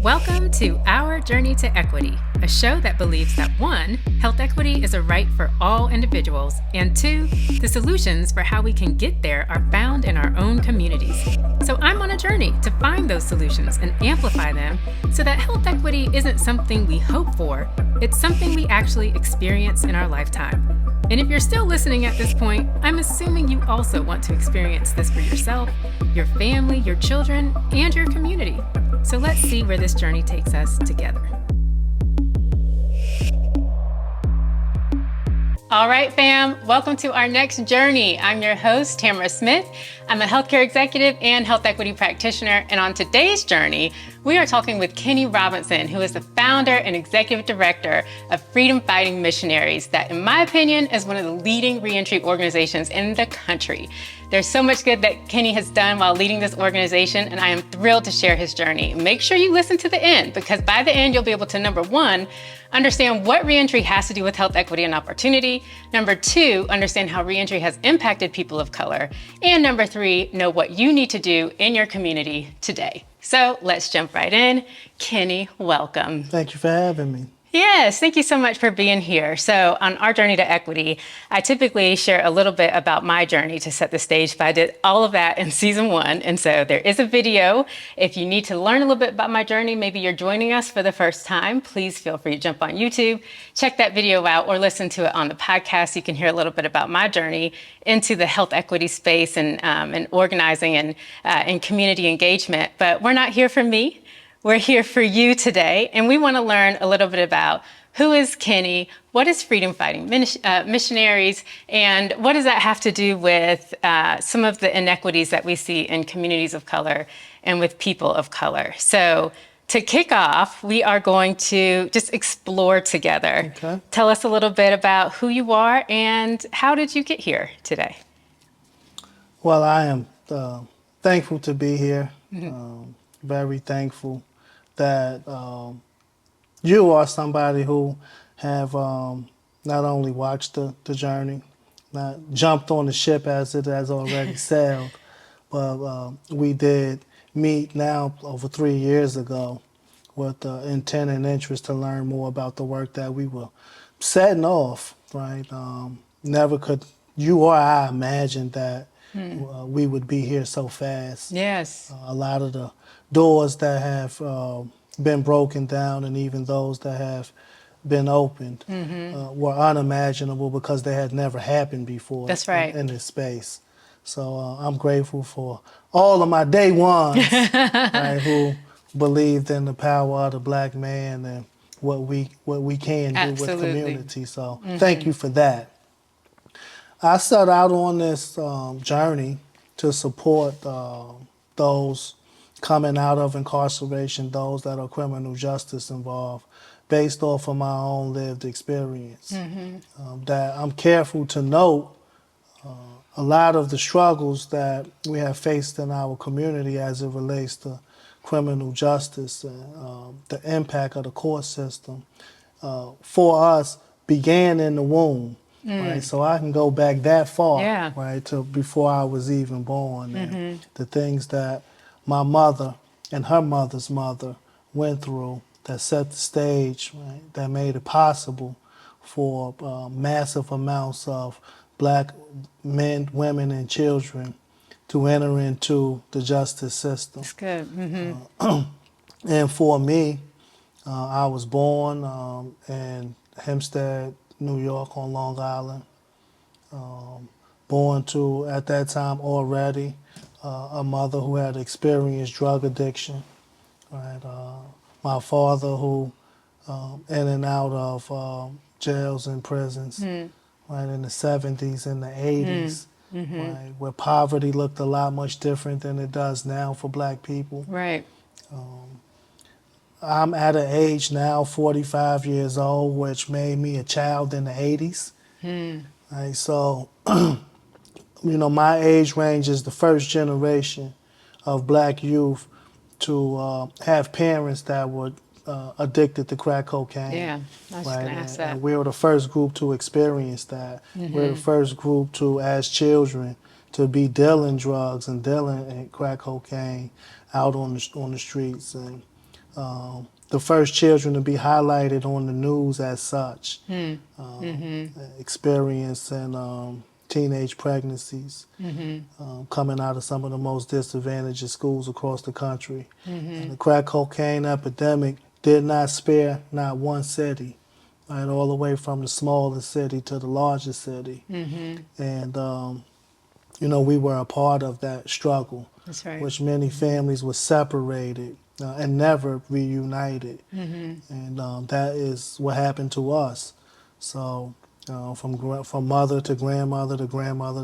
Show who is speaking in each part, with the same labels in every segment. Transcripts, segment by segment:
Speaker 1: Welcome to Our Journey to Equity, a show that believes that 1, health equity is a right for all individuals, and 2, the solutions for how we can get there are found in our own communities. So I'm on a journey to find those solutions and amplify them so that health equity isn't something we hope for, it's something we actually experience in our lifetime. And if you're still listening at this point, I'm assuming you also want to experience this for yourself, your family, your children, and your community. So let's see where this journey takes us together. All right, fam, welcome to our next journey. I'm your host, Tamara Smith. I'm a healthcare executive and health equity practitioner. And on today's journey, we are talking with Kenny Robinson, who is the founder and executive director of Freedom Fighting Missionaries, that in my opinion is one of the leading reentry organizations in the country. There's so much good that Kenny has done while leading this organization, and I am thrilled to share his journey. Make sure you listen to the end, because by the end, you'll be able to, number 1, understand what reentry has to do with health equity and opportunity. Number 2, understand how reentry has impacted people of color. And number 3, know what you need to do in your community today. So let's jump right in. Kenny, welcome.
Speaker 2: Thank you for having me.
Speaker 1: Yes, thank you so much for being here. So on Our Journey to Equity, I typically share a little bit about my journey to set the stage, but I did all of that in season 1. And so there is a video. If you need to learn a little bit about my journey, maybe you're joining us for the first time, please feel free to jump on YouTube, check that video out, or listen to it on the podcast. You can hear a little bit about my journey into the health equity space and organizing and community engagement. But we're not here for me. We're here for you today, and we want to learn a little bit about who is Kenny, what is Freedom Fighting Missionaries, and what does that have to do with some of the inequities that we see in communities of color and with people of color. So to kick off, we are going to just explore together.
Speaker 2: Okay.
Speaker 1: Tell us a little bit about who you are and how did you get here today?
Speaker 2: Well, I am thankful to be here. Very thankful that you are somebody who have not only watched the journey, not jumped on the ship as it has already sailed, but we did meet now over 3 years ago with intent and interest to learn more about the work that we were setting off, right? Never could you or I imagine that we would be here so fast.
Speaker 1: Yes.
Speaker 2: A lot of the doors that have been broken down and even those that have been opened were unimaginable because they had never happened before.
Speaker 1: That's right.
Speaker 2: In this space. So I'm grateful for all of my day ones right, who believed in the power of the Black man and what we can do with community. So thank you for that. I set out on this journey to support those coming out of incarceration, those that are criminal justice involved, based off of my own lived experience. That I'm careful to note a lot of the struggles that we have faced in our community as it relates to criminal justice and the impact of the court system for us began in the womb. Right, so I can go back that far, right, to before I was even born, and the things that my mother and her mother's mother went through that set the stage, right, that made it possible for massive amounts of Black men, women, and children to enter into the justice system.
Speaker 1: That's good.
Speaker 2: And for me, I was born in Hempstead, New York on Long Island. Born to, at that time already, a mother who had experienced drug addiction. Right? My father who in and out of jails and prisons right, in the 70s and the 80s, right, where poverty looked a lot much different than it does now for Black people.
Speaker 1: Right.
Speaker 2: I'm at an age now, 45 years old, which made me a child in the 80s. Right, so, you know, my age range is the first generation of Black youth to have parents that were addicted to crack cocaine.
Speaker 1: Yeah, I was just going to ask that.
Speaker 2: And we were the first group to experience that. We're the first group to, as children, to be dealing drugs and dealing crack cocaine out on the streets. And the first children to be highlighted on the news as such, experiencing teenage pregnancies, coming out of some of the most disadvantaged schools across the country. And the crack cocaine epidemic did not spare not one city, right, all the way from the smallest city to the largest city. And we were a part of that struggle,
Speaker 1: That's right.
Speaker 2: which many families were separated and never reunited. And that is what happened to us. So from mother to grandmother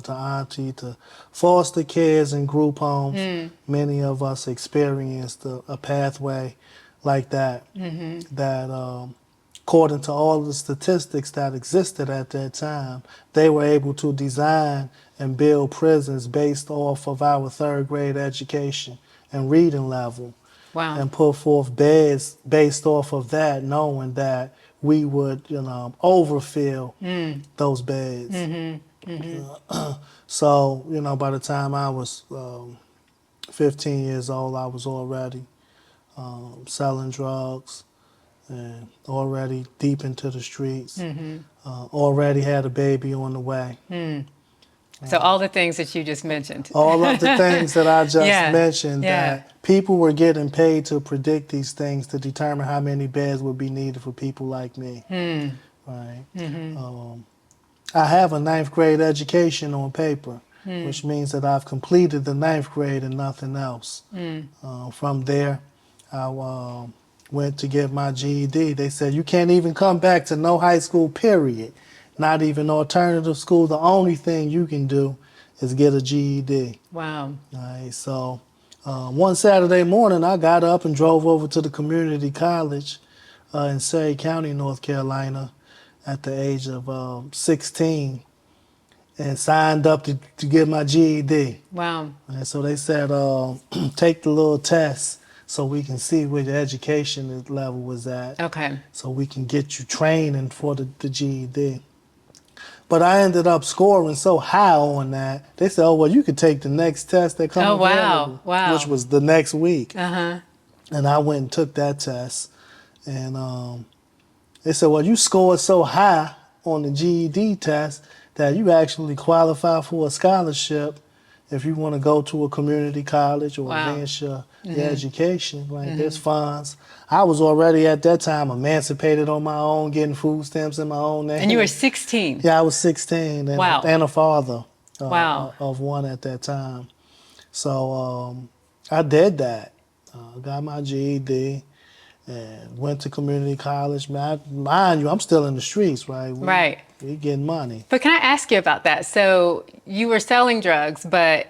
Speaker 2: to auntie to foster kids and group homes, many of us experienced a pathway like that, that according to all the statistics that existed at that time, they were able to design and build prisons based off of our third grade education and reading level.
Speaker 1: Wow.
Speaker 2: And put forth beds based off of that, knowing that we would, overfill those beds. So, by the time I was 15 years old, I was already selling drugs and already deep into the streets. Already had a baby on the way.
Speaker 1: So all the things that you just mentioned.
Speaker 2: All of the things that I just
Speaker 1: Yeah.
Speaker 2: mentioned,
Speaker 1: Yeah.
Speaker 2: that people were getting paid to predict these things to determine how many beds would be needed for people like me. Right. I have a 9th grade education on paper, which means that I've completed the 9th grade and nothing else. From there, I went to get my GED. They said, you can't even come back to no high school, period. Not even alternative school. The only thing you can do is get a GED.
Speaker 1: Wow.
Speaker 2: All right, so one Saturday morning, I got up and drove over to the community college in Surrey County, North Carolina, at the age of 16, and signed up to get my GED.
Speaker 1: Wow.
Speaker 2: And so they said, take the little test so we can see where your education level was at.
Speaker 1: Okay.
Speaker 2: So we can get you training for the GED. But I ended up scoring so high on that, they said, oh, well, you could take the next test that comes available, which was the next week. And I went and took that test. And they said, well, you scored so high on the GED test that you actually qualify for a scholarship if you want to go to a community college or advance your education. Right? There's funds. I was already at that time emancipated on my own, getting food stamps in my own name.
Speaker 1: And you were 16?
Speaker 2: Yeah, I was 16 and a father of one at that time. So I did that. Got my GED and went to community college. Mind you, I'm still in the streets, right? We getting money.
Speaker 1: But can I ask you about that? So you were selling drugs, but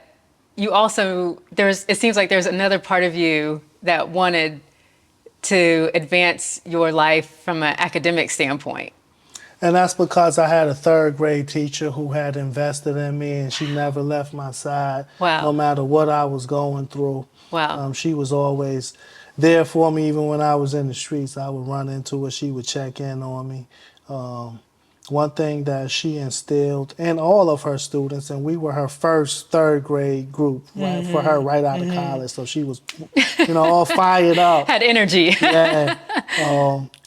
Speaker 1: you also, it seems like there's another part of you that wanted to advance your life from an academic standpoint.
Speaker 2: And that's because I had a 3rd grade teacher who had invested in me, and she never left my side, no matter what I was going through. She was always there for me. Even when I was in the streets, I would run into her. She would check in on me. One thing that she instilled in all of her students, and we were her first 3rd grade group, right, for her right out of college. So she was, all fired up.
Speaker 1: Had energy.
Speaker 2: Yeah.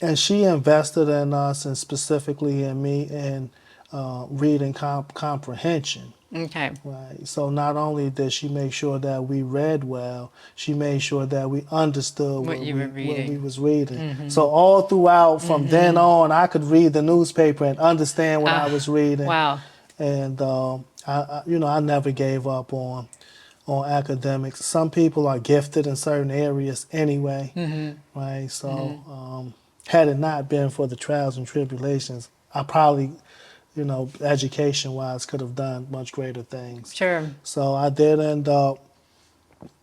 Speaker 2: And she invested in us, and specifically in me, in reading comprehension.
Speaker 1: Okay.
Speaker 2: Right. So not only did she make sure that we read well, she made sure that we understood what we was reading. So all throughout, from then on, I could read the newspaper and understand what I was reading.
Speaker 1: Wow.
Speaker 2: And I never gave up on academics. Some people are gifted in certain areas anyway, right? So had it not been for the trials and tribulations, I probably, education-wise, could have done much greater things.
Speaker 1: Sure.
Speaker 2: So I did end up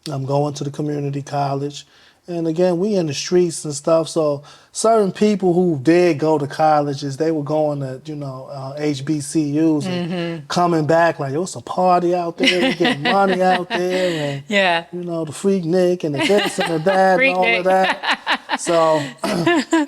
Speaker 2: going to the community college. And again, we in the streets and stuff, so certain people who did go to colleges, they were going to, HBCUs and coming back like, it's a party out there, we getting money out there, and, the Freaknik and the this and the that and all of that. So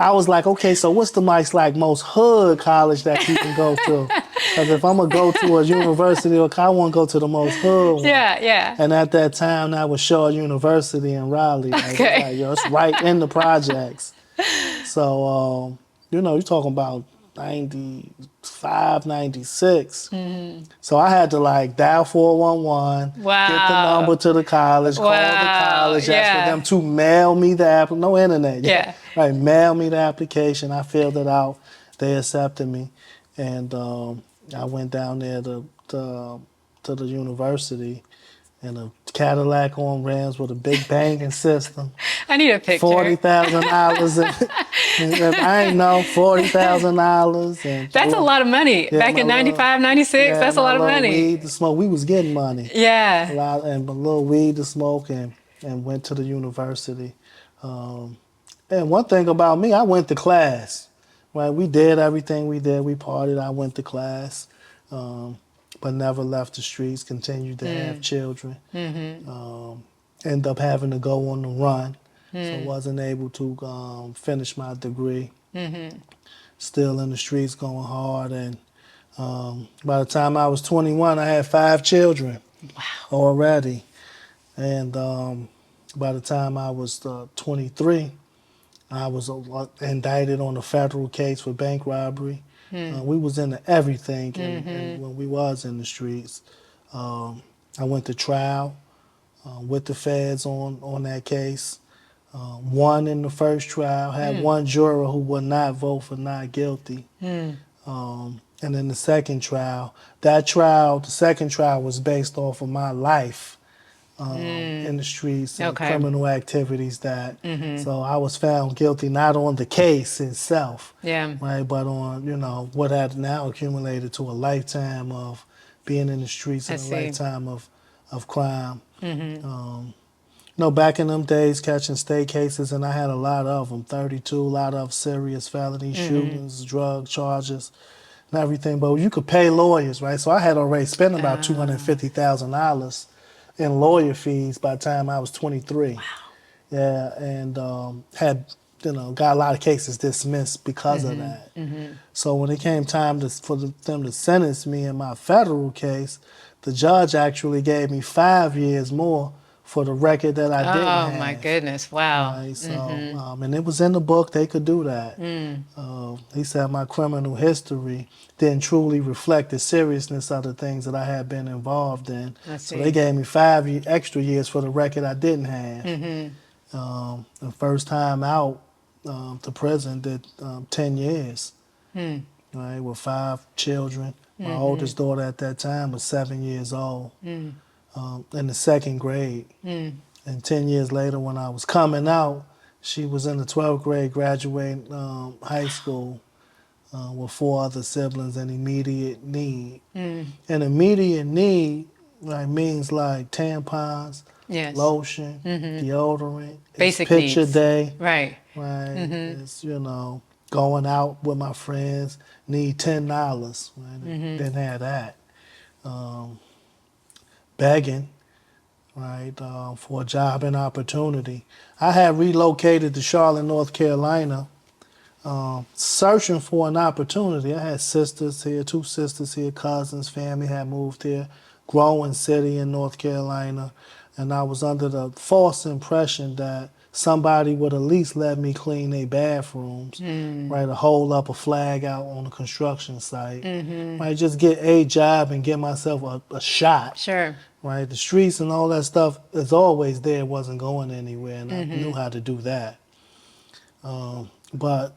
Speaker 2: I was like, okay, so what's the most hood college that you can go to? Because if I'm going to go to a university, I want to go to the most hood one.
Speaker 1: Yeah, yeah.
Speaker 2: And at that time, that was Shaw University in Raleigh.
Speaker 1: Okay.
Speaker 2: Yo, it's right in the projects. So, you know, you're talking about 95, 96. So I had to like dial 411, get the
Speaker 1: Wow.
Speaker 2: number to the college, call the
Speaker 1: Wow.
Speaker 2: college, ask for
Speaker 1: Yeah.
Speaker 2: them to mail me the app. No internet yet.
Speaker 1: Yeah.
Speaker 2: Right, mail me the application. I filled it out. They accepted me. And I went down there to the university in a Cadillac on rims with a big banging system.
Speaker 1: I need a picture.
Speaker 2: $40,000 and I ain't know $40,000 and
Speaker 1: That's a lot of money.
Speaker 2: yeah,
Speaker 1: Back in
Speaker 2: my little-
Speaker 1: 95, 96,
Speaker 2: yeah,
Speaker 1: that's a
Speaker 2: my
Speaker 1: lot of
Speaker 2: little
Speaker 1: money.
Speaker 2: weed to smoke. We was getting money. A
Speaker 1: Yeah.
Speaker 2: lot and a little weed to smoke and went to the university. And one thing about me, I went to class. Right, we did everything we did. We partied. I went to class, but never left the streets. Continued to have children. Ended up having to go on the run, so wasn't able to finish my degree. Still in the streets, going hard. And by the time I was 21, I had 5 children already. And by the time I was 23, I was indicted on a federal case for bank robbery. We was into everything and when we was in the streets. I went to trial with the feds on that case. Won in the first trial, had one juror who would not vote for not guilty. And then the second trial, the second trial was based off of my life in the streets and criminal activities so I was found guilty not on the case itself, right, but on, you know, what had now accumulated to a lifetime of being in the streets and a lifetime of crime. You know, back in them days, catching state cases, and I had a lot of them, 32, a lot of serious felony shootings, drug charges, and everything. But you could pay lawyers, right? So I had already spent about $250,000 in lawyer fees by the time I was 23. Wow. Yeah, and had, you know, got a lot of cases dismissed because of that. So when it came time for them to sentence me in my federal case, the judge actually gave me 5 years more for the record that I didn't have.
Speaker 1: Oh my goodness! Wow.
Speaker 2: Right, so and it was in the book. They could do that. He said my criminal history didn't truly reflect the seriousness of the things that I had been involved in. So they gave me 5 extra years for the record I didn't have. The first time out to prison did 10 years. Right, with 5 children. My oldest daughter at that time was 7 years old. In the second grade. And 10 years later, when I was coming out, she was in the 12th grade, graduating high school with 4 other siblings in immediate need. And immediate need means like tampons, lotion, deodorant,
Speaker 1: basic
Speaker 2: picture
Speaker 1: needs.
Speaker 2: Day.
Speaker 1: Right.
Speaker 2: It's, you know, going out with my friends, need $10. Right? Didn't have that. Begging, right, for a job and opportunity. I had relocated to Charlotte, North Carolina, searching for an opportunity. I had sisters here, 2 sisters here, cousins, family had moved here, growing city in North Carolina, and I was under the false impression that somebody would at least let me clean their bathrooms, right, or hold up a flag out on a construction site, right, just get a job and get myself a shot.
Speaker 1: Sure.
Speaker 2: Right, the streets and all that stuff is always there. It wasn't going anywhere, and I knew how to do that. But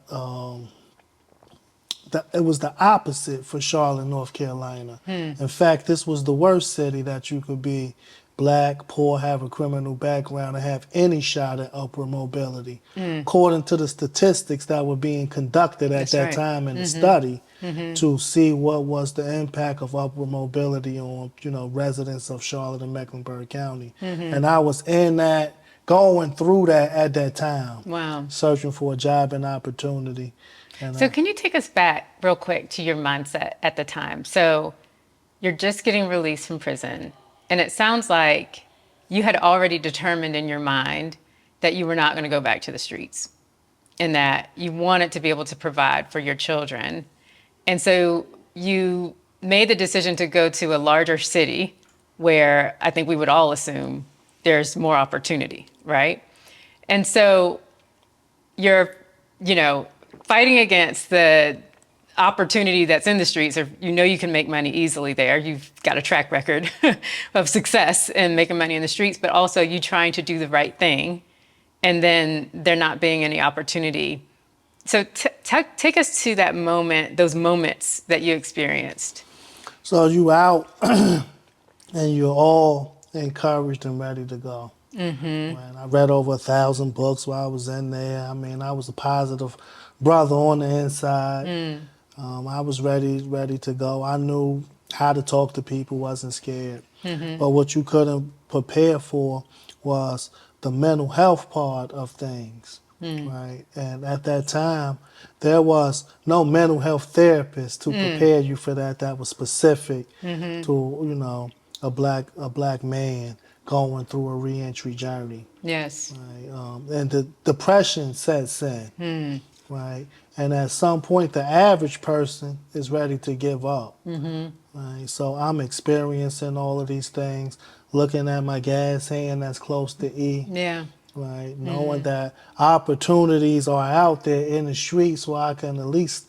Speaker 2: it was the opposite for Charlotte, North Carolina. In fact, this was the worst city that you could be black, poor, have a criminal background, and have any shot at upward mobility. According to the statistics that were being conducted at that time in the study, to see what was the impact of upward mobility on, you know, residents of Charlotte and Mecklenburg County. And I was in that, going through that at that time.
Speaker 1: Wow.
Speaker 2: Searching for a job and opportunity. And,
Speaker 1: So can you take us back real quick to your mindset at the time? So you're just getting released from prison, and it sounds like you had already determined in your mind that you were not going to go back to the streets and that you wanted to be able to provide for your children. And so you made the decision to go to a larger city where I think we would all assume there's more opportunity, right? And so you're, you know, fighting against the opportunity that's in the streets, or you can make money easily there. You've got a track record of success in making money in the streets, but also you trying to do the right thing, and then there not being any opportunity. So take us to that moment, those moments that you experienced.
Speaker 2: So you out and you're all encouraged and ready to go. Man, I read over 1,000 books while I was in there. I mean, I was a positive brother on the inside. I was ready to go. I knew how to talk to people, wasn't scared. But what you couldn't prepare for was the mental health part of things, right? And at that time, there was no mental health therapist to prepare you for that. That was specific to, a black man going through a reentry journey.
Speaker 1: Yes.
Speaker 2: Right? And the depression sets in, right? And at some point, the average person is ready to give up. Right? So I'm experiencing all of these things, looking at my gas hand that's close to E.
Speaker 1: Yeah.
Speaker 2: Right, knowing that opportunities are out there in the streets where I can at least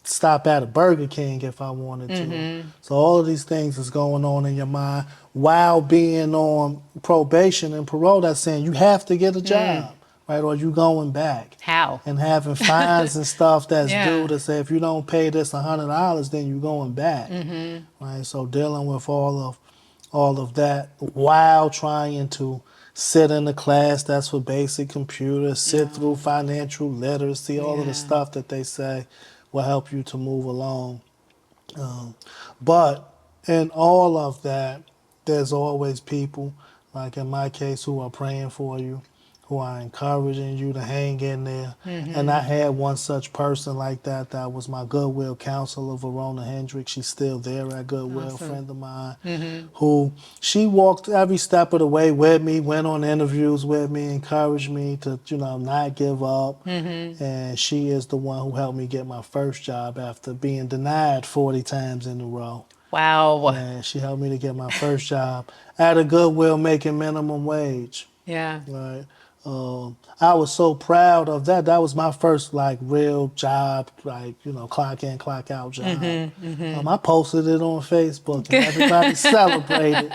Speaker 2: stop at a Burger King if I wanted to. So all of these things is going on in your mind while being on probation and parole. That's saying you have to get a job, right, or you going back.
Speaker 1: How?
Speaker 2: And having fines and stuff that's
Speaker 1: Yeah.
Speaker 2: due to say if you don't pay this $100, then you going back. Right, so dealing with all of that while trying to sit in the class that's for basic computers, sit through financial literacy, all of the stuff that they say will help you to move along. But in all of that, there's always people, like in my case, who are praying for you, who are encouraging you to hang in there. And I had one such person like that. That was my Goodwill counselor, Verona Hendricks. She's still there at Goodwill,
Speaker 1: Awesome.
Speaker 2: friend of mine, who she walked every step of the way with me, went on interviews with me, encouraged me to, not give up. And she is the one who helped me get my first job after being denied 40 times in a row.
Speaker 1: Wow.
Speaker 2: And she helped me to get my first job at a Goodwill making minimum wage.
Speaker 1: Yeah.
Speaker 2: Right. I was so proud of that. That was my first real job, clock in, clock out job. I posted it on Facebook and everybody celebrated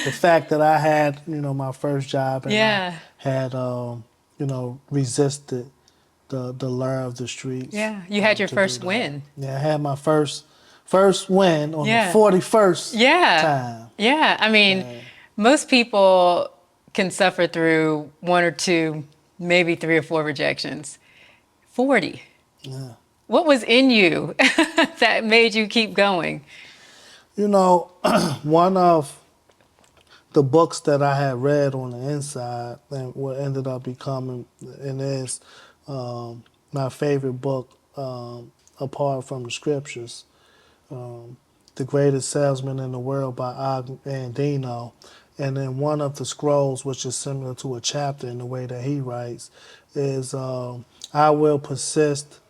Speaker 2: the fact that I had, my first job and
Speaker 1: Yeah.
Speaker 2: I had, resisted the lure of the streets.
Speaker 1: Yeah. You had your
Speaker 2: to
Speaker 1: first
Speaker 2: do that.
Speaker 1: win.
Speaker 2: Yeah, I had my first win on
Speaker 1: Yeah.
Speaker 2: the 41st
Speaker 1: Yeah.
Speaker 2: time.
Speaker 1: Yeah. I mean, most people can suffer through 1 or 2, maybe 3 or 4 rejections. 40.
Speaker 2: Yeah.
Speaker 1: What was in you that made you keep going?
Speaker 2: One of the books that I had read on the inside and what ended up becoming and is my favorite book apart from the scriptures, The Greatest Salesman in the World by Og Mandino. And then one of the scrolls, which is similar to a chapter in the way that he writes, is I will persist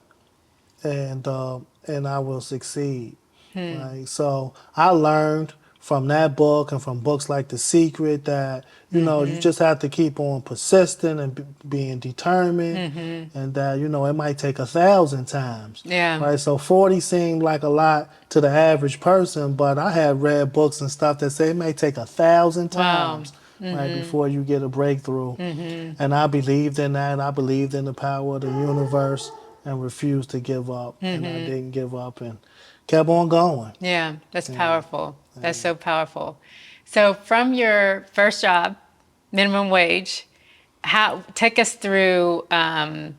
Speaker 2: and I will succeed. Right? So I learned from that book and from books like The Secret that you just have to keep on persisting and being determined, and that it might take 1,000 times.
Speaker 1: Yeah.
Speaker 2: Right. So 40 seemed like a lot to the average person, but I have read books and stuff that say it may take 1,000 times. Right before you get a breakthrough, and I believed in that. I believed in the power of the universe and refused to give up, and I didn't give up and kept on going.
Speaker 1: Yeah, that's powerful. That's so powerful. So from your first job, minimum wage, take us through, I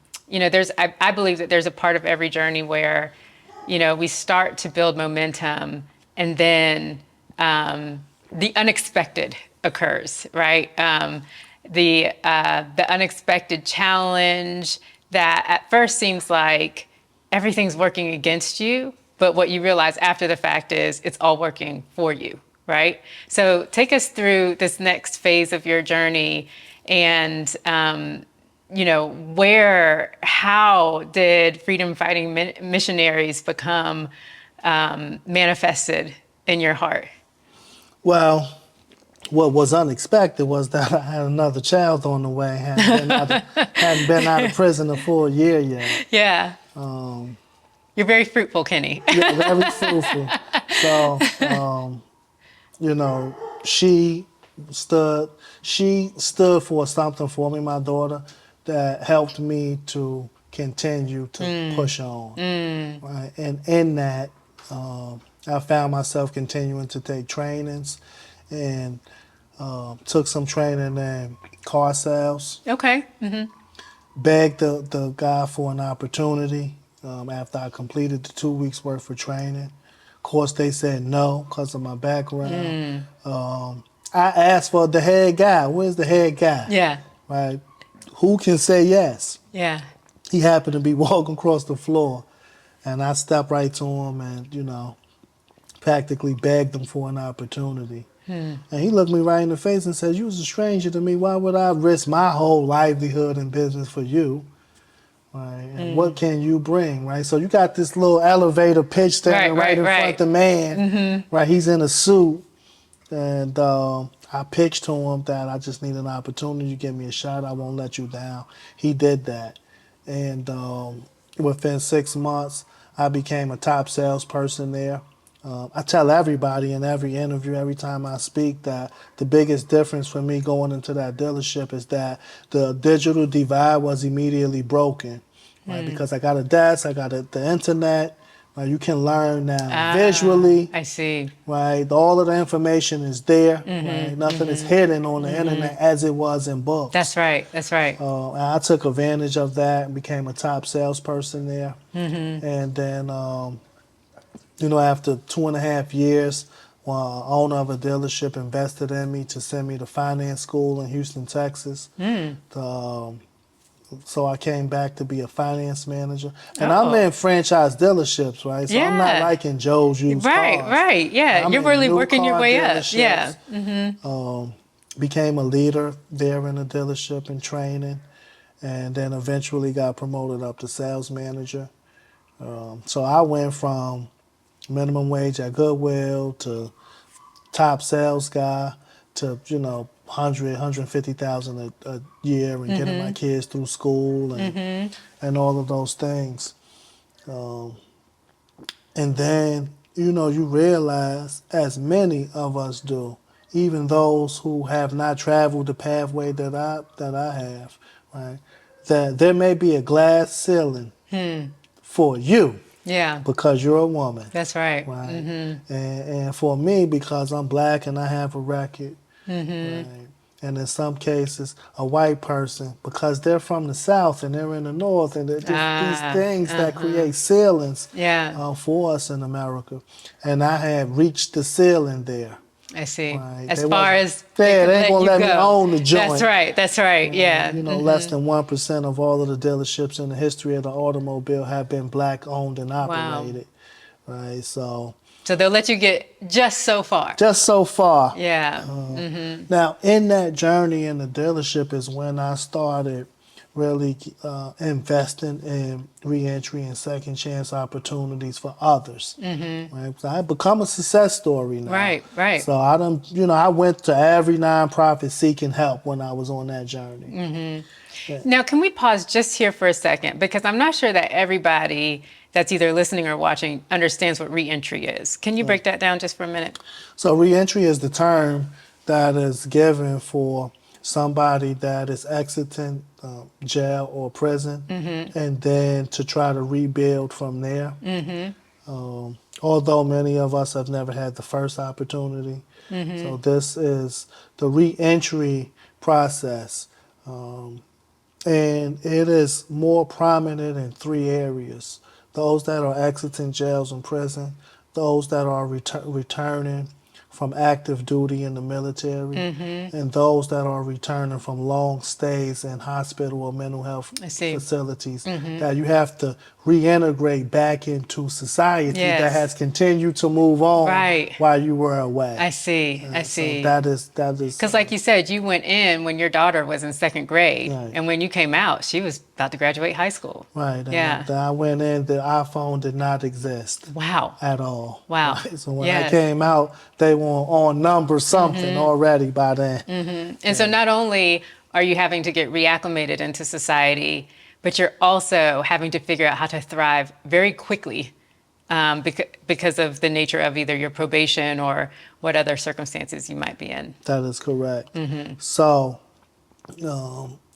Speaker 1: believe that there's a part of every journey where, we start to build momentum and then the unexpected occurs, right? The unexpected challenge that at first seems like everything's working against you, but what you realize after the fact is it's all working for you, right? So take us through this next phase of your journey and, how did Freedom Fighting Missionaries become manifested in your heart?
Speaker 2: Well, what was unexpected was that I had another child on the way. Hadn't been out of prison a full year yet.
Speaker 1: Yeah. You're very fruitful, Kenny.
Speaker 2: Yeah, very fruitful. So, you know, she stood for something for me, my daughter, that helped me to continue to push on. Right? And in that, I found myself continuing to take trainings and took some training in car sales.
Speaker 1: Okay.
Speaker 2: Begged the guy for an opportunity after I completed the 2 weeks worth of training. Of course, they said no because of my background. I asked for the head guy. Where's the head guy?
Speaker 1: Yeah.
Speaker 2: Right? Who can say yes?
Speaker 1: Yeah.
Speaker 2: He happened to be walking across the floor, and I stepped right to him and, you know, practically begged him for an opportunity. And he looked me right in the face and said, "You was a stranger to me. Why would I risk my whole livelihood and business for you? Right? And what can you bring?" Right? So you got this little elevator pitch standing right in front of the man. Right? He's in a suit. And I pitched to him that I just need an opportunity. You give me a shot, I won't let you down. He did that. And within 6 months, I became a top salesperson there. I tell everybody in every interview, every time I speak, that the biggest difference for me going into that dealership is that the digital divide was immediately broken. Right? Because I got a desk, I got the internet. You can learn now visually.
Speaker 1: I see.
Speaker 2: Right, all of the information is there. Right, nothing is hidden on the internet as it was in books.
Speaker 1: That's right. That's right.
Speaker 2: And I took advantage of that and became a top salesperson there. And then, you know, after 2.5 years, owner of a dealership invested in me to send me to finance school in Houston, Texas. So I came back to be a finance manager. And I'm in franchise dealerships, right? So I'm not like in Joe's used cars.
Speaker 1: Right. Yeah. You're really working your way up. Yeah.
Speaker 2: Became a leader there in the dealership and training. And then eventually got promoted up to sales manager. So I went from minimum wage at Goodwill to top sales guy to, you know, 150,000 a year and getting my kids through school and all of those things. And then, you know, you realize, as many of us do, even those who have not traveled the pathway that I have, right, that there may be a glass ceiling for you.
Speaker 1: Yeah.
Speaker 2: Because you're a woman.
Speaker 1: That's right.
Speaker 2: Right. And for me, because I'm black and I have a record, right, and in some cases, a white person, because they're from the South and they're in the North, and these things that create ceilings for us in America. And I had reached the ceiling there.
Speaker 1: I see.
Speaker 2: Right.
Speaker 1: As far as
Speaker 2: they ain't gonna let me own the joint.
Speaker 1: That's right. Yeah.
Speaker 2: You know, less than 1% of all of the dealerships in the history of the automobile have been black owned and operated. Wow. Right. So
Speaker 1: they'll let you get just so far.
Speaker 2: Just so far.
Speaker 1: Yeah.
Speaker 2: Now, in that journey in the dealership is when I started really investing in reentry and second chance opportunities for others. Right? So I become a success story now.
Speaker 1: Right.
Speaker 2: So I went to every nonprofit seeking help when I was on that journey. Yeah.
Speaker 1: Now, can we pause just here for a second? Because I'm not sure that everybody that's either listening or watching understands what reentry is. Can you break that down just for a minute? So
Speaker 2: reentry is the term that is given for somebody that is exiting jail or prison and then to try to rebuild from there. Although many of us have never had the first opportunity. So this is the reentry process. And it is more prominent in 3 areas. Those that are exiting jails and prison, those that are returning from active duty in the military, and those that are returning from long stays in hospital or mental health
Speaker 1: I see.
Speaker 2: facilities, that you have to reintegrate back into society that
Speaker 1: Yes.
Speaker 2: has continued to move on
Speaker 1: Right.
Speaker 2: while you were away.
Speaker 1: I see. I
Speaker 2: So
Speaker 1: see.
Speaker 2: that is
Speaker 1: Because, like you said, you went in when your daughter was in second grade,
Speaker 2: Right.
Speaker 1: and when you came out, she was about to graduate high school.
Speaker 2: right. And
Speaker 1: Yeah.
Speaker 2: I went in, the iPhone did not exist
Speaker 1: Wow.
Speaker 2: at all.
Speaker 1: Wow.
Speaker 2: Right? So when I
Speaker 1: Yes.
Speaker 2: came out, they were on number something already by then.
Speaker 1: And so not only are you having to get reacclimated into society, but you're also having to figure out how to thrive very quickly because of the nature of either your probation or what other circumstances you might be in.
Speaker 2: That is correct. So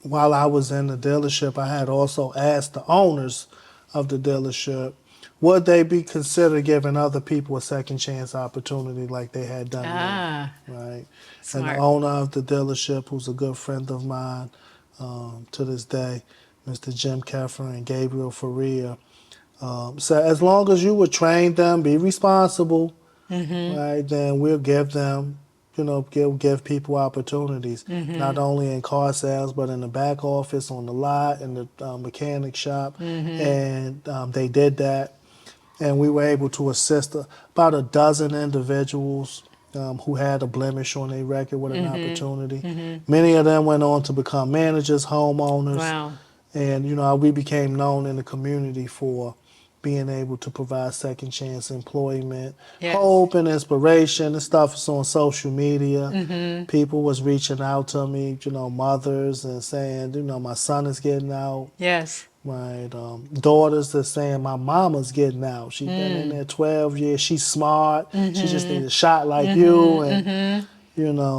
Speaker 2: while I was in the dealership, I had also asked the owners of the dealership, would they be considered giving other people a second chance opportunity like they had done
Speaker 1: Ah,
Speaker 2: me, right? And
Speaker 1: smart.
Speaker 2: the owner of the dealership, who's a good friend of mine to this day, Mr. Jim Keffer and Gabriel Faria, said as long as you would train them, be responsible, right, then we'll give them, give people opportunities, not only in car sales, but in the back office, on the lot, in the mechanic shop. And they did that. And we were able to assist about a dozen individuals who had a blemish on their record with an opportunity. Many of them went on to become managers, homeowners.
Speaker 1: Wow.
Speaker 2: And, we became known in the community for being able to provide second chance employment,
Speaker 1: Yes.
Speaker 2: hope and inspiration. This stuff is on social media. People was reaching out to me, mothers, and saying, my son is getting out.
Speaker 1: Yes.
Speaker 2: Right. Daughters that's saying my mama's getting out. She's been in there 12 years. She's smart. She just needs a shot like you. And,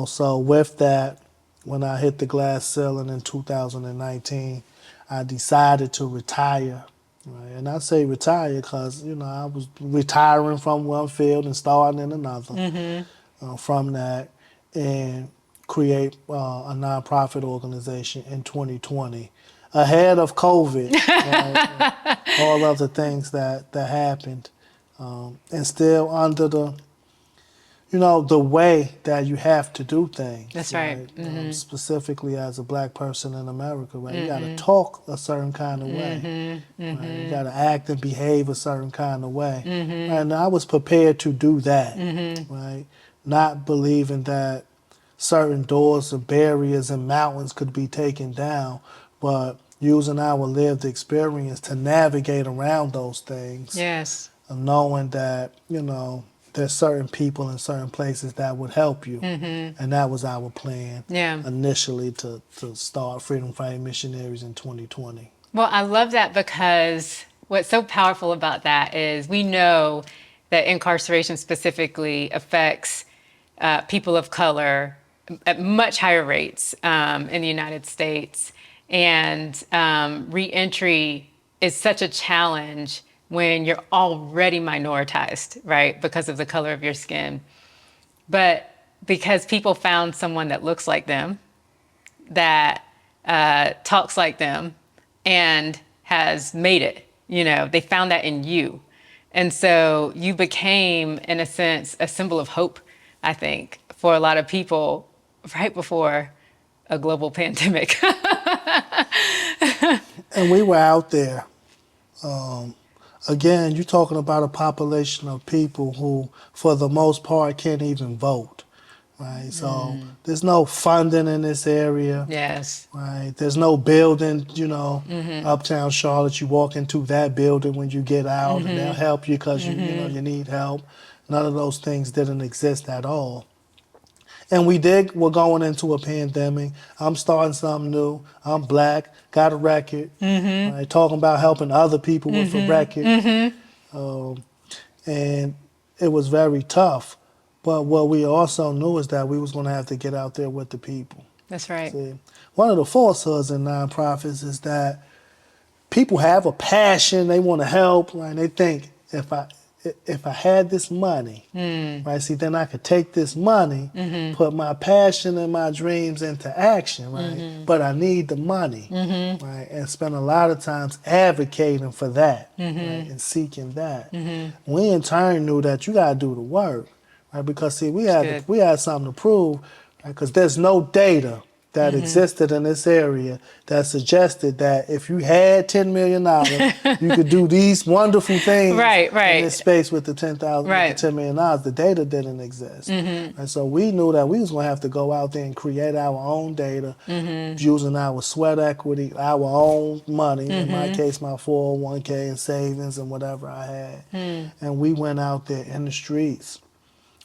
Speaker 2: so with that, when I hit the glass ceiling in 2019, I decided to retire. Right. And I say retire because, I was retiring from one field and starting in another from that, and create a nonprofit organization in 2020 ahead of COVID, right, and all other things that happened, and still under the way that you have to do things.
Speaker 1: That's right.
Speaker 2: Specifically as a black person in America, right? You got to talk a certain kind of way. Right? You got to act and behave a certain kind of way. Right? And I was prepared to do that, right? Not believing that certain doors and barriers and mountains could be taken down, but using our lived experience to navigate around those things.
Speaker 1: Yes.
Speaker 2: Knowing that, there's certain people in certain places that would help you. And that was our plan initially to start Freedom Fighting Missionaries in 2020.
Speaker 1: Well, I love that because what's so powerful about that is we know that incarceration specifically affects people of color at much higher rates in the United States. And reentry is such a challenge when you're already minoritized, right, because of the color of your skin. But because people found someone that looks like them, that talks like them, and has made it, they found that in you. And so you became, in a sense, a symbol of hope, I think, for a lot of people right before a global pandemic.
Speaker 2: And we were out there. Again, you're talking about a population of people who, for the most part, can't even vote, right? So there's no funding in this area.
Speaker 1: Yes.
Speaker 2: Right. There's no building, uptown Charlotte. You walk into that building when you get out, and they'll help you because you need help. None of those things didn't exist at all. And we're going into a pandemic. I'm starting something new. I'm black, got a record, right, talking about helping other people with a record. And it was very tough. But what we also knew is that we was going to have to get out there with the people.
Speaker 1: That's right.
Speaker 2: See, one of the falsehoods in nonprofits is that people have a passion, they want to help, right? They think if I had this money, right, see, then I could take this money, put my passion and my dreams into action, right? But I need the money, right? And spend a lot of times advocating for that, right? And seeking that. We in turn knew that you got to do the work, right? Because see,
Speaker 1: Good.
Speaker 2: we had something to prove, right? Because there's no data that existed in this area that suggested that if you had $10 million, you could do these wonderful things
Speaker 1: Right,
Speaker 2: in this
Speaker 1: right.
Speaker 2: space with the $10 million. The data didn't exist, and so we knew that we was gonna have to go out there and create our own data using our sweat equity, our own money. In my case, my 401k and savings and whatever I had, and we went out there in the streets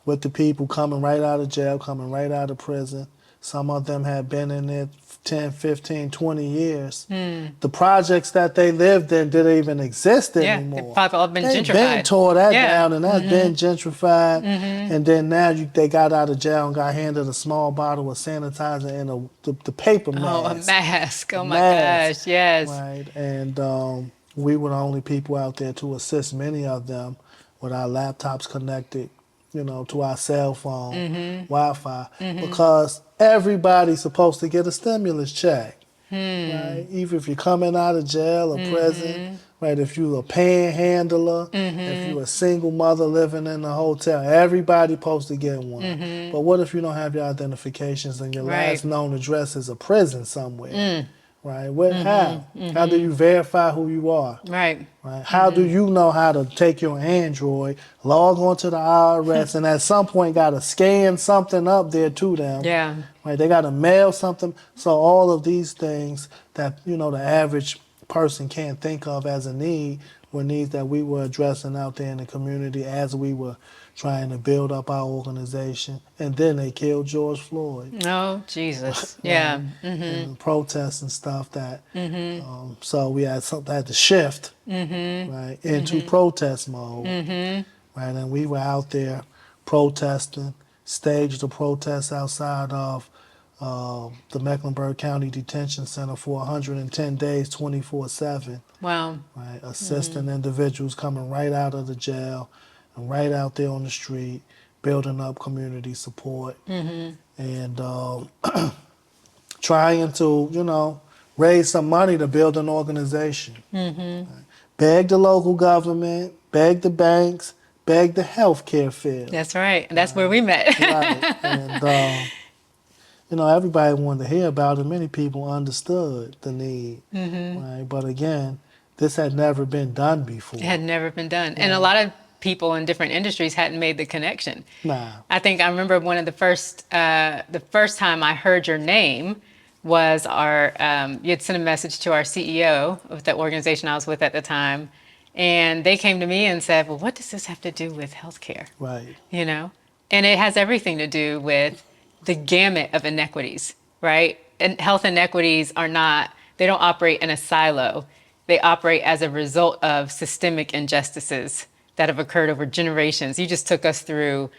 Speaker 2: with the people coming right out of jail, coming right out of prison. Some of them had been in there 10, 15, 20 years. The projects that they lived in didn't even exist
Speaker 1: Yeah,
Speaker 2: anymore.
Speaker 1: they've probably all been
Speaker 2: They've
Speaker 1: gentrified.
Speaker 2: been tore that
Speaker 1: Yeah.
Speaker 2: down, and that's been gentrified. And then now they got out of jail and got handed a small bottle of sanitizer and the paper mask.
Speaker 1: Oh, a mask. Oh, my
Speaker 2: Mask,
Speaker 1: gosh. Yes.
Speaker 2: Right, and we were the only people out there to assist many of them with our laptops connected, to our cell phone, Wi-Fi, because everybody's supposed to get a stimulus check, right? Even if you're coming out of jail or prison, right? If you're a panhandler, if you're a single mother living in a hotel, everybody's supposed to get one. But what if you don't have your identifications and your last known address is a prison somewhere? Right? How? How do you verify who you are?
Speaker 1: Right.
Speaker 2: Right? How do you know how to take your Android, log on to the IRS, and at some point got to scan something up there to them?
Speaker 1: Yeah.
Speaker 2: Right? They got to mail something. So all of these things that, the average person can't think of as a need were needs that we were addressing out there in the community as we were trying to build up our organization. And then they killed George Floyd.
Speaker 1: Oh, Jesus. Yeah.
Speaker 2: And protests and stuff that, so we had to shift, right, into protest mode, right, and we were out there protesting, staged a protest outside of the Mecklenburg County Detention Center for 110 days, 24/7.
Speaker 1: Wow.
Speaker 2: Right, assisting individuals coming right out of the jail and right out there on the street, building up community support, and trying to, raise some money to build an organization. Right. Beg the local government, beg the banks, beg the healthcare field.
Speaker 1: That's right. And that's where we met.
Speaker 2: Right. And, everybody wanted to hear about it. Many people understood the need. Right. But again, this had never been done before.
Speaker 1: It had never been done. And a lot of people in different industries hadn't made the connection.
Speaker 2: Nah.
Speaker 1: I think I remember one of the first time I heard your name was you had sent a message to our CEO of the organization I was with at the time. And they came to me and said, well, what does this have to do with healthcare?
Speaker 2: Right.
Speaker 1: And it has everything to do with the gamut of inequities, right? And health inequities they don't operate in a silo. They operate as a result of systemic injustices that have occurred over generations. You just took us through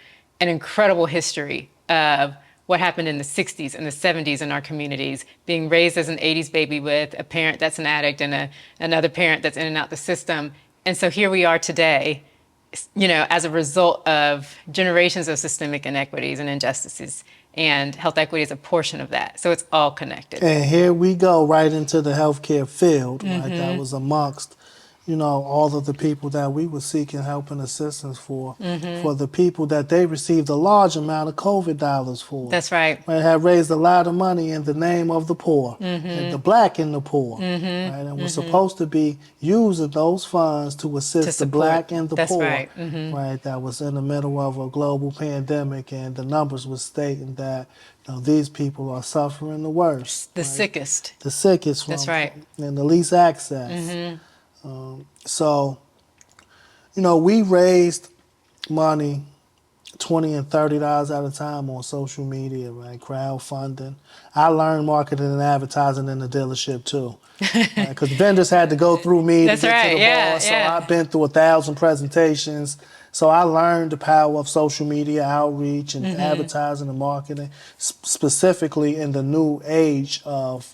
Speaker 1: an incredible history of what happened in the 60s and the 70s in our communities, being raised as an 80s baby with a parent that's an addict and another parent that's in and out the system. And so here we are today, as a result of generations of systemic inequities and injustices. And health equity is a portion of that. So it's all connected.
Speaker 2: And here we go right into the healthcare field, right? That was amongst, all of the people that we were seeking help and assistance for the people that they received a large amount of COVID dollars for.
Speaker 1: That's right.
Speaker 2: Right, had raised a lot of money in the name of the poor, and the black and the poor, right? And we're supposed to be using those funds to assist the black and the poor,
Speaker 1: right.
Speaker 2: Right? That was in the middle of a global pandemic, and the numbers were stating that these people are suffering the worst.
Speaker 1: The
Speaker 2: right?
Speaker 1: sickest.
Speaker 2: The sickest.
Speaker 1: That's right.
Speaker 2: And the least access. So, we raised money, $20 and $30 at a time on social media, right? Crowdfunding. I learned marketing and advertising in the dealership too, because vendors had to go through me to get to the boss. So I've been through 1,000 presentations. So I learned the power of social media outreach and advertising and marketing, specifically in the new age of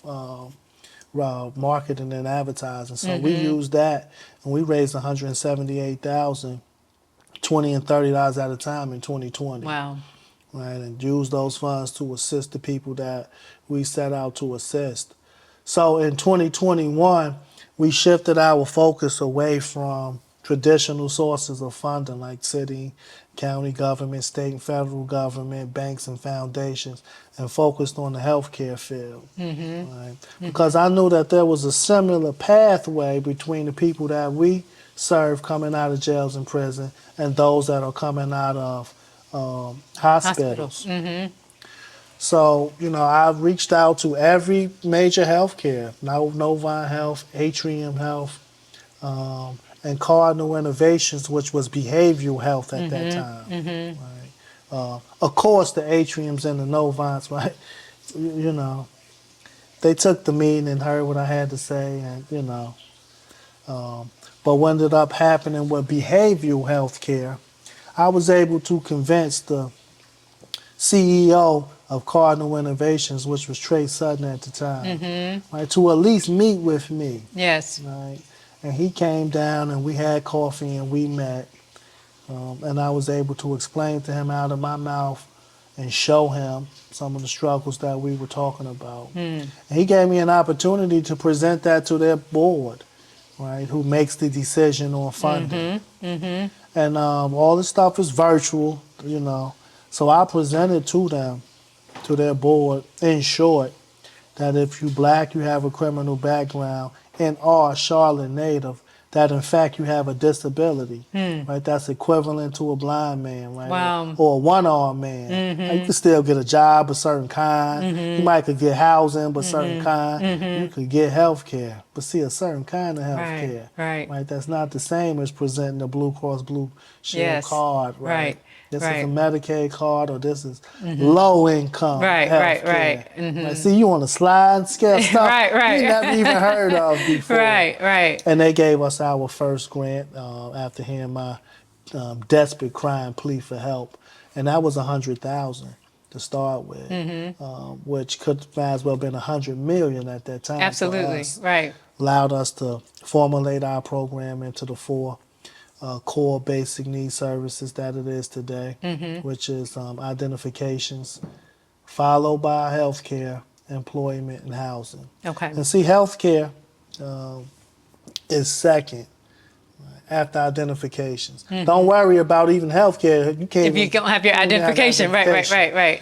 Speaker 2: marketing and advertising. So we used that, and we raised $178,000, $20 and $30 at a time in 2020.
Speaker 1: Wow.
Speaker 2: Right, and used those funds to assist the people that we set out to assist. So in 2021, we shifted our focus away from traditional sources of funding like city, county government, state and federal government, banks and foundations, and focused on the healthcare field. Right? Because I knew that there was a similar pathway between the people that we serve coming out of jails and prison and those that are coming out of hospitals. So, I've reached out to every major healthcare, Novant Health, Atrium Health, and Cardinal Innovations, which was behavioral health at that time. Right? Of course, the Atriums and the Novants, right? They took the meeting and heard what I had to say, and but what ended up happening with behavioral health care, I was able to convince the CEO of Cardinal Innovations, which was Trey Sutton at the time, right, to at least meet with me.
Speaker 1: Yes.
Speaker 2: Right, and he came down and we had coffee and we met, and I was able to explain to him out of my mouth and show him some of the struggles that we were talking about. And he gave me an opportunity to present that to their board, right, who makes the decision on funding. And all this stuff is virtual, So I presented to them, to their board, in short, that if you black, you have a criminal background, and are a Charlotte native, that in fact you have a disability, right? That's equivalent to a blind man, right?
Speaker 1: Wow.
Speaker 2: Or a one-armed man. Now, you can still get a job, a certain kind. You might could get housing, but certain kind. You could get health care, but see, a certain kind of health care.
Speaker 1: Right.
Speaker 2: That's not the same as presenting a Blue Cross Blue Shield card, right? This is a Medicaid card, or this is low-income health care. Right. See, you on a sliding scale stuff you never even heard of before.
Speaker 1: Right.
Speaker 2: And they gave us our first grant after hearing my desperate crying plea for help, and that was $100,000 to start with, which could might as well have been $100 million at that time.
Speaker 1: Absolutely, right.
Speaker 2: Allowed us to formulate our program into the 4 core basic need services that it is today, which is identifications, followed by healthcare, employment, and housing.
Speaker 1: Okay.
Speaker 2: And see, healthcare is second after identifications. Don't worry about even healthcare. You can't
Speaker 1: if you don't have your identification. Right.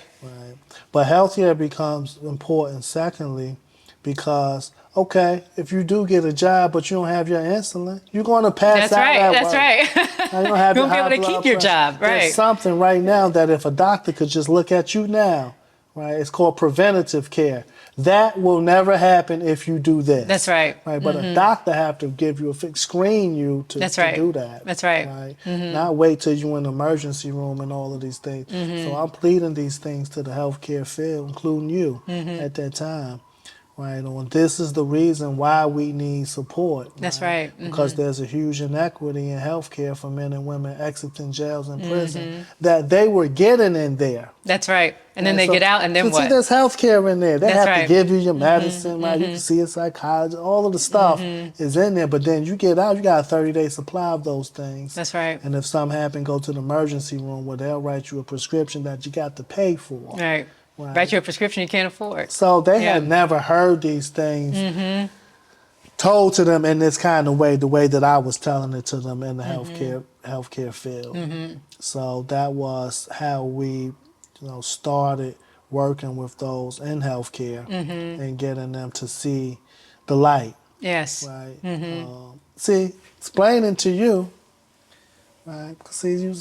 Speaker 2: But healthcare becomes important secondly because, okay, if you do get a job but you don't have your insulin, you're going to pass out at work.
Speaker 1: That's right.
Speaker 2: Now, you don't have
Speaker 1: you won't be able to keep your job, right?
Speaker 2: There's something right now that if a doctor could just look at you now, right, it's called preventative care. That will never happen if you do this.
Speaker 1: That's right.
Speaker 2: But a doctor have to give you screen you to do that.
Speaker 1: That's right.
Speaker 2: Not wait till you're in the emergency room and all of these things. So I'm pleading these things to the healthcare field, including you at that time. Right, and this is the reason why we need support.
Speaker 1: That's right.
Speaker 2: Because there's a huge inequity in healthcare for men and women exiting jails and prison that they were getting in there.
Speaker 1: That's right. And then they get out, and then what?
Speaker 2: See, there's healthcare in there. They
Speaker 1: That's
Speaker 2: have to give you your medicine, right? You can see a psychologist. All of the stuff is in there. But then you get out, you got a 30-day supply of those things.
Speaker 1: That's right.
Speaker 2: And if something happen, go to the emergency room where they'll write you a prescription that you got to pay for.
Speaker 1: Right. Write you a prescription you can't afford.
Speaker 2: So they had never heard these things told to them in this kind of way, the way that I was telling it to them in the healthcare field. So that was how we, started working with those in healthcare and getting them to see the light.
Speaker 1: Yes.
Speaker 2: Right. See, explaining to you, right? See, you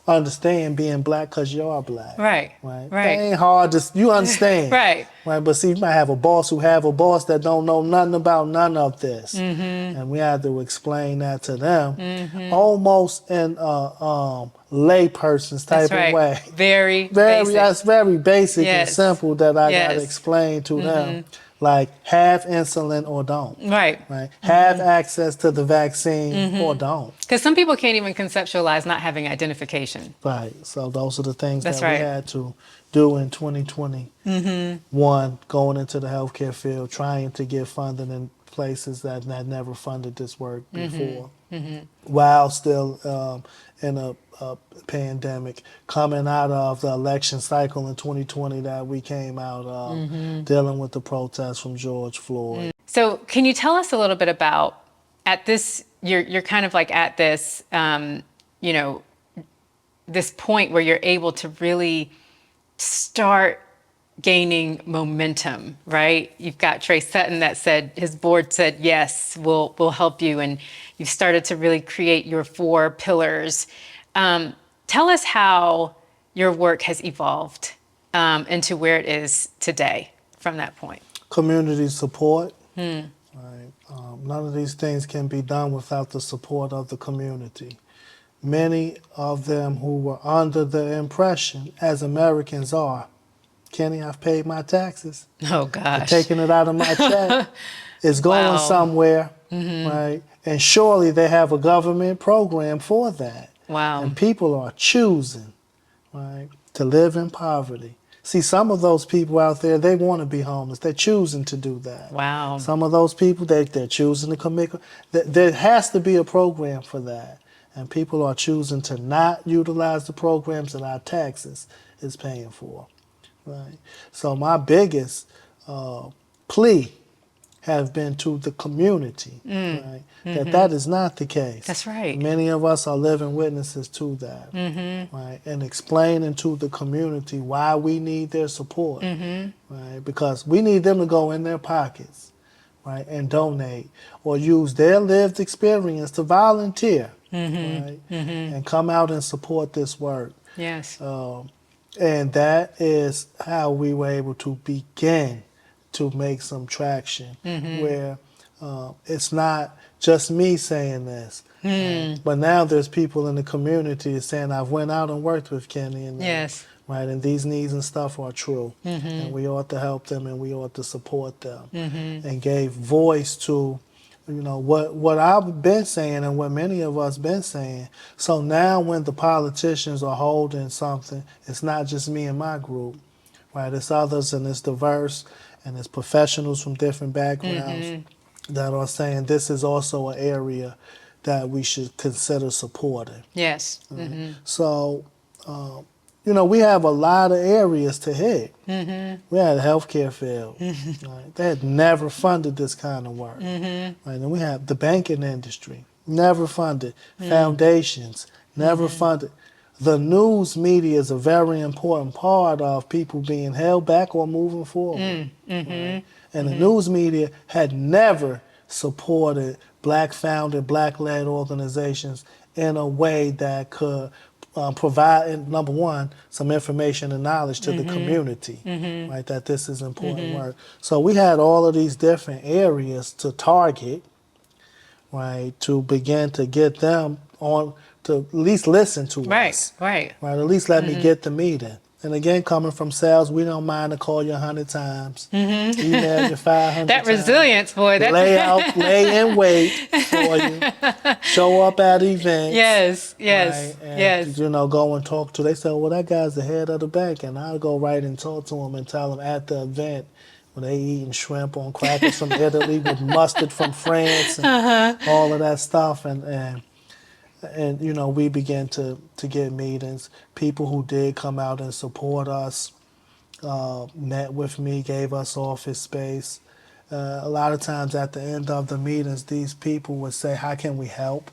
Speaker 2: understand being black because you are black.
Speaker 1: Right.
Speaker 2: That ain't hard to, you understand.
Speaker 1: Right.
Speaker 2: But see, you might have a boss that don't know nothing about none of this. And we have to explain that to them almost in a layperson's type of way.
Speaker 1: Very basic.
Speaker 2: That's very basic and simple that I got to explain to them. Like, have insulin or don't.
Speaker 1: Right.
Speaker 2: Have access to the vaccine or don't.
Speaker 1: Because some people can't even conceptualize not having identification.
Speaker 2: Right. So those are the things that
Speaker 1: right.
Speaker 2: we had to do in 2021, going into the healthcare field, trying to get funding in places that had never funded this work before, while still in a pandemic, coming out of the election cycle in 2020 that we came out of, dealing with the protests from George Floyd.
Speaker 1: So can you tell us a little bit about, at this, you're kind of like at this, this point where you're able to really start gaining momentum, right? You've got Trey Sutton that said, his board said, yes, we'll help you. And you've started to really create your 4 pillars. Tell us how your work has evolved into where it is today from that point.
Speaker 2: Community support. Right. None of these things can be done without the support of the community. Many of them who were under the impression, as Americans are, Kenny, I've paid my taxes.
Speaker 1: Oh,
Speaker 2: They're
Speaker 1: gosh.
Speaker 2: taking it out of my check. It's going
Speaker 1: Wow.
Speaker 2: somewhere, right? And surely they have a government program for that.
Speaker 1: Wow.
Speaker 2: And people are choosing, right, to live in poverty. See, some of those people out there, they want to be homeless. They're choosing to do that.
Speaker 1: Wow.
Speaker 2: Some of those people, they're choosing to commit. There has to be a program for that. And people are choosing to not utilize the programs that our taxes is paying for. Right. So my biggest plea have been to the community, right? That is not the case.
Speaker 1: That's right.
Speaker 2: Many of us are living witnesses to that, right? And explaining to the community why we need their support, right? Because we need them to go in their pockets, right, and donate or use their lived experience to volunteer, right, and come out and support this work.
Speaker 1: Yes.
Speaker 2: And that is how we were able to begin to make some traction, where it's not just me saying this, but now there's people in the community saying, I've went out and worked with Kenny, and
Speaker 1: Yes.
Speaker 2: right, and these needs and stuff are true, and we ought to help them and we ought to support them, and gave voice to, you know, what I've been saying and what many of us been saying. So now when the politicians are holding something, it's not just me and my group, right? It's others, and it's diverse, and it's professionals from different backgrounds that are saying this is also an area that we should consider supporting.
Speaker 1: Yes.
Speaker 2: So, you know, we have a lot of areas to hit. We had the healthcare field. Right? They had never funded this kind of work. Right? And we have the banking industry, never funded. Foundations, never funded. The news media is a very important part of people being held back or moving forward. Right? And the news media had never supported Black-founded, Black-led organizations in a way that could provide, number one, some information and knowledge to the community, right, that this is important work. So we had all of these different areas to target, right, to begin to get them on, to at least listen to us.
Speaker 1: Right.
Speaker 2: Right, at least let me get the meeting. And again, coming from sales, we don't mind to call you 100 times, email you 500
Speaker 1: That
Speaker 2: times.
Speaker 1: resilience, boy. That's
Speaker 2: Lay in wait for you, show up at events.
Speaker 1: Yes.
Speaker 2: Right? And, you know, go and talk to. They say, well, that guy's the head of the bank, and I'll go right and talk to him and tell him at the event when they eating shrimp on crackers from Italy with mustard from France and all of that stuff, and you know, we began to get meetings. People who did come out and support us met with me, gave us office space. A lot of times at the end of the meetings, these people would say, how can we help?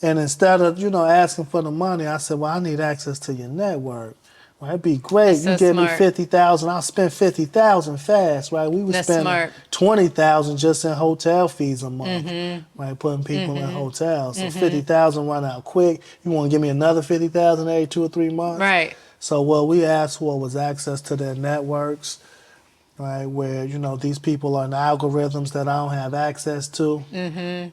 Speaker 2: And instead of, you know, asking for the money, I said, well, I need access to your network. Well, it'd be great.
Speaker 1: That's
Speaker 2: you
Speaker 1: so
Speaker 2: give me
Speaker 1: smart.
Speaker 2: 50,000, I'll spend 50,000 fast, right? We would
Speaker 1: That's
Speaker 2: spend
Speaker 1: smart.
Speaker 2: 20,000 just in hotel fees a month, right? Putting people in hotels. So 50,000 run out quick. You want to give me another 50,000 every 2 or 3 months?
Speaker 1: Right.
Speaker 2: So what we asked for was access to their networks, right? Where, you know, these people are in algorithms that I don't have access to.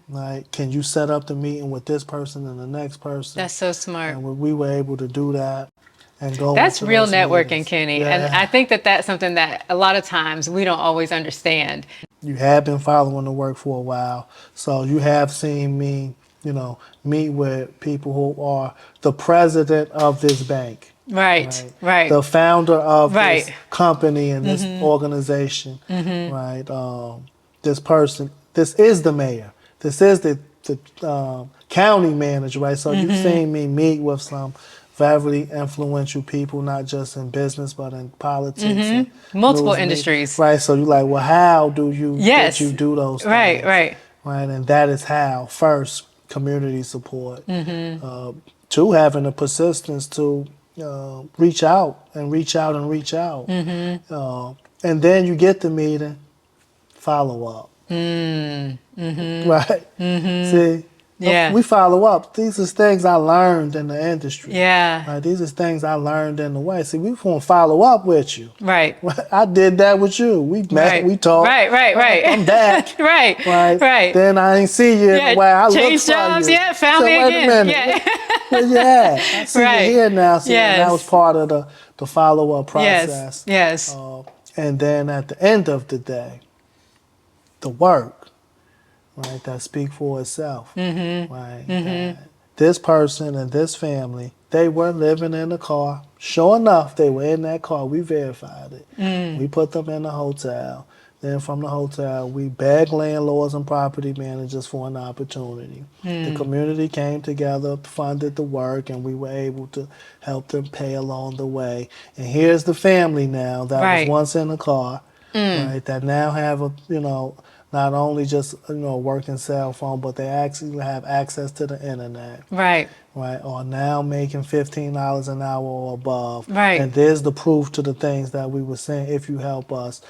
Speaker 2: Right? Can you set up the meeting with this person and the next person?
Speaker 1: That's so smart.
Speaker 2: And we were able to do that. And go
Speaker 1: That's
Speaker 2: into
Speaker 1: real
Speaker 2: those
Speaker 1: networking,
Speaker 2: meetings.
Speaker 1: Kenny.
Speaker 2: Yeah.
Speaker 1: And I think that that's something that a lot of times we don't always understand.
Speaker 2: You have been following the work for a while, so you have seen me, you know, meet with people who are the president of this bank.
Speaker 1: Right.
Speaker 2: The founder of
Speaker 1: Right.
Speaker 2: this company and this organization, right? This person, this is the mayor. This is the county manager, right? So you've seen me meet with some very influential people, not just in business, but in politics. And
Speaker 1: Multiple
Speaker 2: news media.
Speaker 1: industries.
Speaker 2: Right, so you're like, well, how do you
Speaker 1: Yes.
Speaker 2: that you do those things?
Speaker 1: Right.
Speaker 2: Right, and that is how, first, community support. two, having the persistence to reach out and reach out and reach out. And then you get the meeting, follow up. Right? See,
Speaker 1: Yeah.
Speaker 2: we follow up. These are things I learned in the industry.
Speaker 1: Yeah.
Speaker 2: Right? These are things I learned in the way. See, we want to follow up with you.
Speaker 1: Right.
Speaker 2: I did that with you. We met,
Speaker 1: Right.
Speaker 2: we talked.
Speaker 1: Right.
Speaker 2: I'm back.
Speaker 1: Right.
Speaker 2: Right.
Speaker 1: Right.
Speaker 2: Then I ain't see you in
Speaker 1: Yeah.
Speaker 2: a while. I looked
Speaker 1: Change
Speaker 2: for
Speaker 1: jobs.
Speaker 2: you.
Speaker 1: Yeah. Found
Speaker 2: So
Speaker 1: me
Speaker 2: wait
Speaker 1: again.
Speaker 2: a minute.
Speaker 1: Yeah.
Speaker 2: Where you at? I see
Speaker 1: Right.
Speaker 2: you here now. See, and that was
Speaker 1: Yes.
Speaker 2: part of the follow-up process.
Speaker 1: Yes.
Speaker 2: And then at the end of the day, the work, right, that speak for itself. Right. That this person and this family, they were living in the car. Sure enough, they were in that car. We verified it. We put them in the hotel. Then from the hotel, we begged landlords and property managers for an opportunity. The community came together, funded the work, and we were able to help them pay along the way. And here's the family now that
Speaker 1: Right.
Speaker 2: was once in the car, right, that now have a, not only just, working cell phone, but they actually have access to the internet.
Speaker 1: Right.
Speaker 2: Right, are now making $15 an hour or above.
Speaker 1: Right.
Speaker 2: And there's the proof to the things that we were saying, if you help us.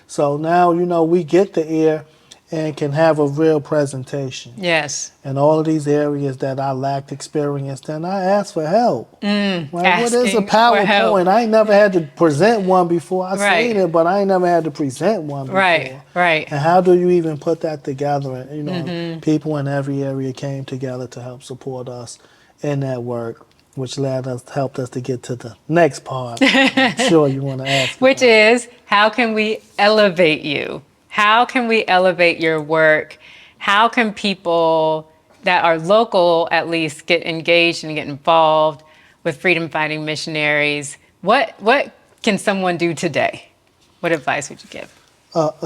Speaker 2: So now, we get the ear and can have a real presentation.
Speaker 1: Yes.
Speaker 2: In all of these areas that I lacked experience, then I asked for help. Right? What is a
Speaker 1: Asking for help.
Speaker 2: PowerPoint? I ain't never had to present one before. I
Speaker 1: Right.
Speaker 2: seen it, but I ain't never had to present one before.
Speaker 1: Right.
Speaker 2: And how do you even put that together? And, people in every area came together to help support us in that work, which helped us to get to the next part. I'm sure you want to ask.
Speaker 1: Which is, how can we elevate you? How can we elevate your work? How can people that are local at least get engaged and get involved with freedom fighting missionaries? What can someone do today? What advice would you give?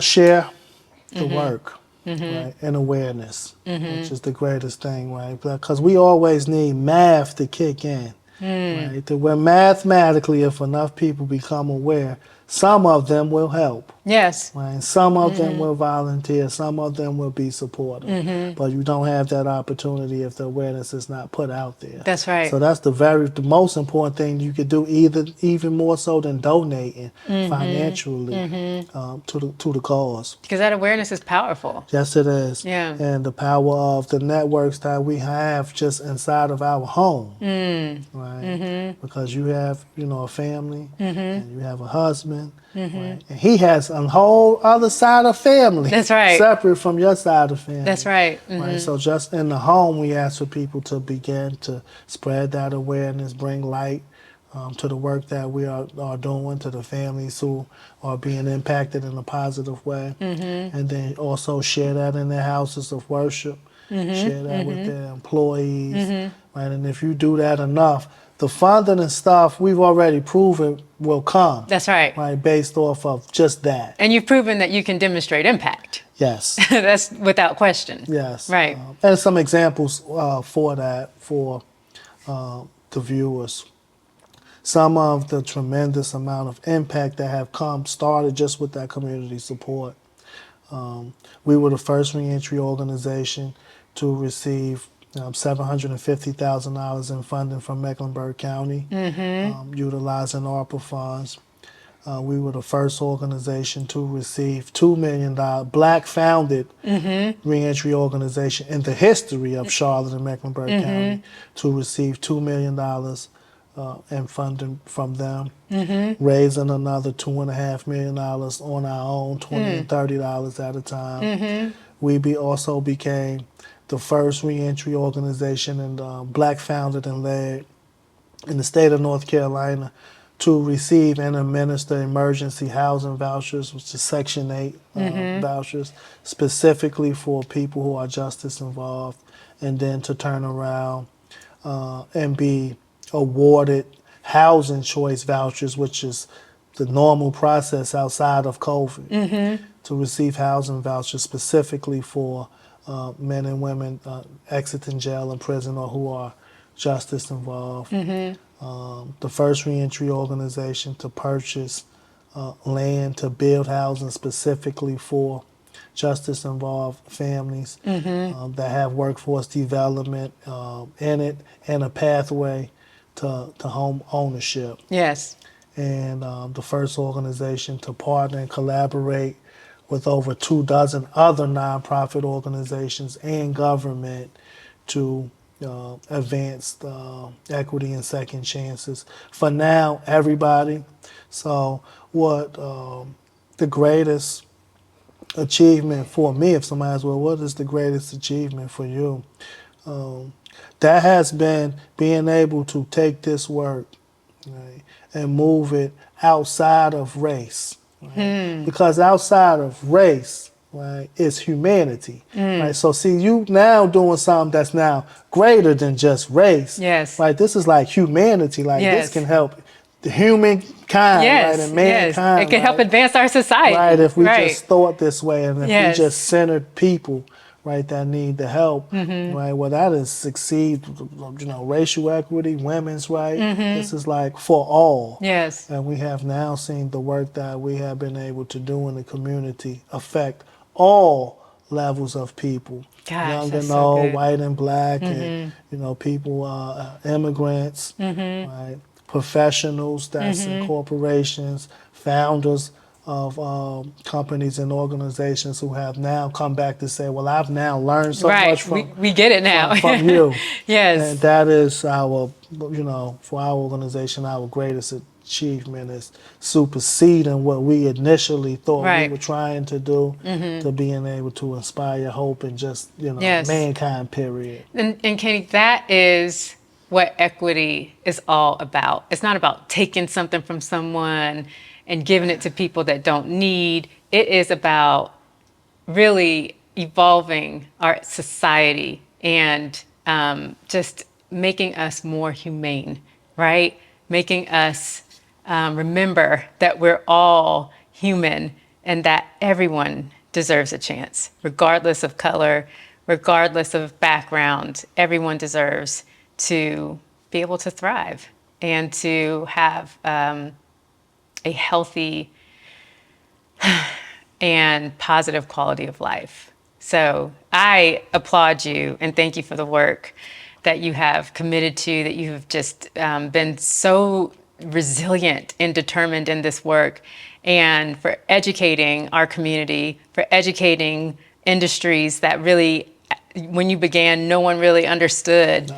Speaker 2: Share the work, right, and awareness, which is the greatest thing, right? Because we always need math to kick in, right? That where mathematically, if enough people become aware, some of them will help.
Speaker 1: Yes.
Speaker 2: Right? Some of them will volunteer, some of them will be supportive, but you don't have that opportunity if the awareness is not put out there.
Speaker 1: That's right.
Speaker 2: So that's the most important thing you could do, even more so than donating financially to the cause.
Speaker 1: Because that awareness is powerful.
Speaker 2: Yes, it is.
Speaker 1: Yeah.
Speaker 2: And the power of the networks that we have just inside of our home, right? Because you have, a family, and you have a husband, right? And he has a whole other side of family.
Speaker 1: That's right.
Speaker 2: Separate from your side of family.
Speaker 1: That's right.
Speaker 2: Right. So just in the home, we ask for people to begin to spread that awareness, bring light to the work that we are doing, to the families who are being impacted in a positive way, and then also share that in their houses of worship, share that with their employees, right? And if you do that enough, the funding and stuff we've already proven will come.
Speaker 1: That's right.
Speaker 2: Right, based off of just that.
Speaker 1: And you've proven that you can demonstrate impact.
Speaker 2: Yes.
Speaker 1: That's without question.
Speaker 2: Yes.
Speaker 1: Right.
Speaker 2: And some examples for that for the viewers. Some of the tremendous amount of impact that have started just with that community support. We were the first reentry organization to receive $750,000 in funding from Mecklenburg County, utilizing ARPA funds. We were the first organization to receive $2 million, Black-founded reentry organization in the history of Charlotte and Mecklenburg County to receive $2 million in funding from them, raising another $2.5 million on our own, $20 and $30 at a time. We also became the first reentry organization and Black-founded and led in the state of North Carolina to receive and administer emergency housing vouchers, which is Section 8 vouchers, specifically for people who are justice involved, and then to turn around and be awarded housing choice vouchers, which is the normal process outside of COVID, to receive housing vouchers specifically for men and women exiting jail and prison or who are justice involved. The first reentry organization to purchase land to build housing specifically for justice-involved families that have workforce development in it and a pathway to home ownership.
Speaker 1: Yes.
Speaker 2: And the first organization to partner and collaborate with over 24 other nonprofit organizations and government to advance equity and second chances for now, everybody. So what the greatest achievement for me, if somebody asks, well, what is the greatest achievement for you? That has been being able to take this work, right, and move it outside of race. Right? Because outside of race, right, is humanity. Right? So see, you now doing something that's now greater than just race.
Speaker 1: Yes.
Speaker 2: Right? This is like humanity. Like
Speaker 1: Yes.
Speaker 2: this can help the humankind,
Speaker 1: Yes.
Speaker 2: right, and
Speaker 1: Yes.
Speaker 2: mankind.
Speaker 1: It can help
Speaker 2: right?
Speaker 1: advance our society.
Speaker 2: Right, if we
Speaker 1: Right.
Speaker 2: just thought this way and if
Speaker 1: Yes.
Speaker 2: we just centered people, right, that need the help, right, well, that is succeed, racial equity, women's right. This is like for all.
Speaker 1: Yes.
Speaker 2: And we have now seen the work that we have been able to do in the community affect all levels of people.
Speaker 1: Gosh,
Speaker 2: Young
Speaker 1: that's
Speaker 2: and
Speaker 1: so
Speaker 2: old,
Speaker 1: good.
Speaker 2: white and black, and people, immigrants, right? Professionals, that's in corporations, founders of companies and organizations who have now come back to say, well, I've now learned so
Speaker 1: Right.
Speaker 2: much
Speaker 1: We get it now.
Speaker 2: from you.
Speaker 1: Yes.
Speaker 2: And that is our, for our organization, our greatest achievement is superseding what we initially thought we
Speaker 1: Right.
Speaker 2: were trying to do, to being able to inspire hope and just,
Speaker 1: Yes.
Speaker 2: mankind, period.
Speaker 1: And Katie, that is what equity is all about. It's not about taking something from someone and giving it to people that don't need. It is about really evolving our society and just making us more humane, right? Making us remember that we're all human and that everyone deserves a chance, regardless of color, regardless of background. Everyone deserves to be able to thrive and to have a healthy and positive quality of life. So I applaud you and thank you for the work that you have committed to, that you have just been so resilient and determined in this work, and for educating our community, for educating industries that really, when you began, no one really understood.
Speaker 2: No.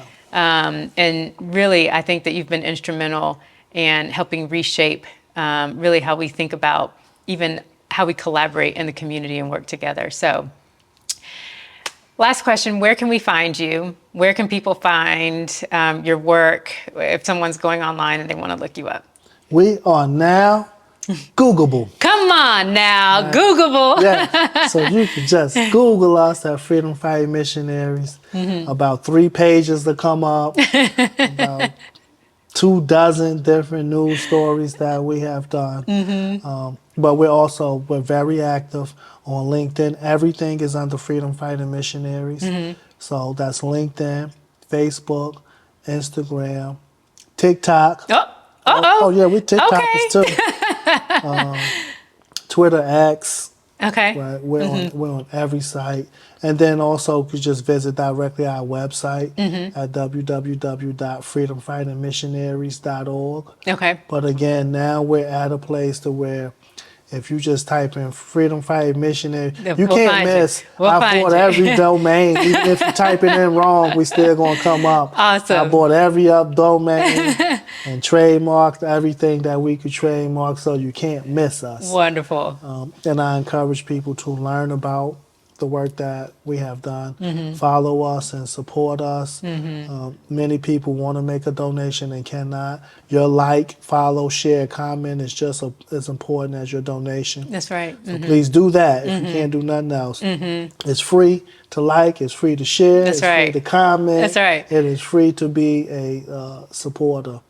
Speaker 1: And really, I think that you've been instrumental in helping reshape really how we think about even how we collaborate in the community and work together. So last question, where can we find you? Where can people find your work if someone's going online and they want to look you up?
Speaker 2: We are now Googleable.
Speaker 1: Come on now, right. Googleable.
Speaker 2: Yeah, so you can just Google us at Freedom Fighting Missionaries. About 3 pages to come up, about 24 different news stories that we have done. But we're very active on LinkedIn. Everything is under Freedom Fighting Missionaries. So that's LinkedIn, Facebook, Instagram, TikTok. Oh yeah, we TikTokers too. Twitter, X.
Speaker 1: Okay.
Speaker 2: Right, we're on every site, and then also you could just visit directly our website at www.freedomfightingmissionaries.org.
Speaker 1: Okay.
Speaker 2: But again, now we're at a place to where if you just type in Freedom Fighting Missionary, you can't miss. I bought every domain. Even if you type it in wrong, we still gonna come up.
Speaker 1: Awesome.
Speaker 2: I bought every domain and trademarked everything that we could trademark, so you can't miss us.
Speaker 1: Wonderful.
Speaker 2: And I encourage people to learn about the work that we have done, follow us and support us. Many people want to make a donation and cannot. Your like, follow, share, comment is just as important as your donation.
Speaker 1: That's right.
Speaker 2: So please do that if you can't do nothing else. It's free to like, it's free to share,
Speaker 1: That's
Speaker 2: it's
Speaker 1: right.
Speaker 2: free to comment.
Speaker 1: That's right.
Speaker 2: It is free to be a supporter.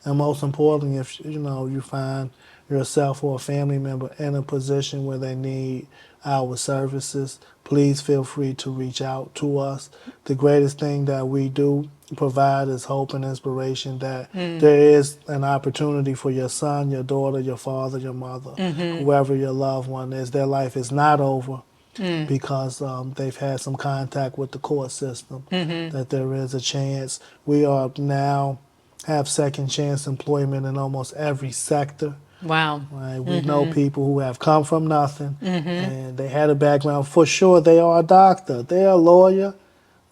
Speaker 2: And most importantly, if you find yourself or a family member in a position where they need our services, please feel free to reach out to us. The greatest thing that we do provide is hope and inspiration that there is an opportunity for your son, your daughter, your father, your mother, whoever your loved one is. Their life is not over. because they've had some contact with the court system, that there is a chance. We are now have second chance employment in almost every sector.
Speaker 1: Wow.
Speaker 2: Right? We know people who have come from nothing and they had a background. For sure, they are a doctor, they are a lawyer.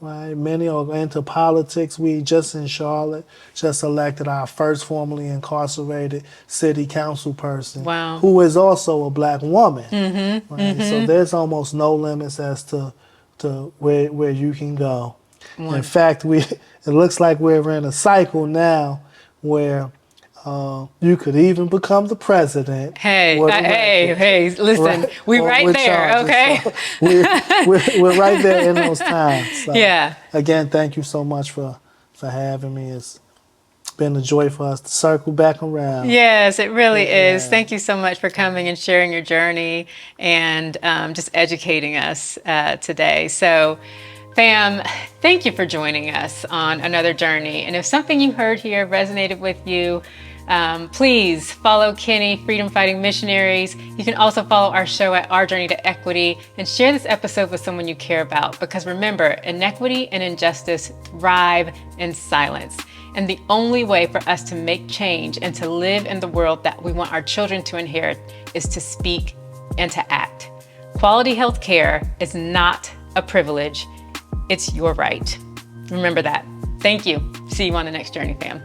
Speaker 2: Right? Many are into politics. We just in Charlotte just elected our first formerly incarcerated city council person,
Speaker 1: Wow.
Speaker 2: who is also a black woman. Right? So there's almost no limits as to where you can go. In fact, it looks like we're in a cycle now where you could even become the president.
Speaker 1: Hey, listen, we right there,
Speaker 2: charges.
Speaker 1: okay?
Speaker 2: So we're right there in those times. So,
Speaker 1: Yeah.
Speaker 2: again, thank you so much for having me. It's been a joy for us to circle back around.
Speaker 1: Yes, it really is.
Speaker 2: Yeah.
Speaker 1: Thank you so much for coming and sharing your journey and just educating us today. So, fam, thank you for joining us on another journey. And if something you heard here resonated with you, please follow Kenny, Freedom Fighting Missionaries. You can also follow our show at Our Journey to Equity and share this episode with someone you care about. Because remember, inequity and injustice thrive in silence. And the only way for us to make change and to live in the world that we want our children to inherit is to speak and to act. Quality health care is not a privilege. It's your right. Remember that. Thank you. See you on the next journey, fam.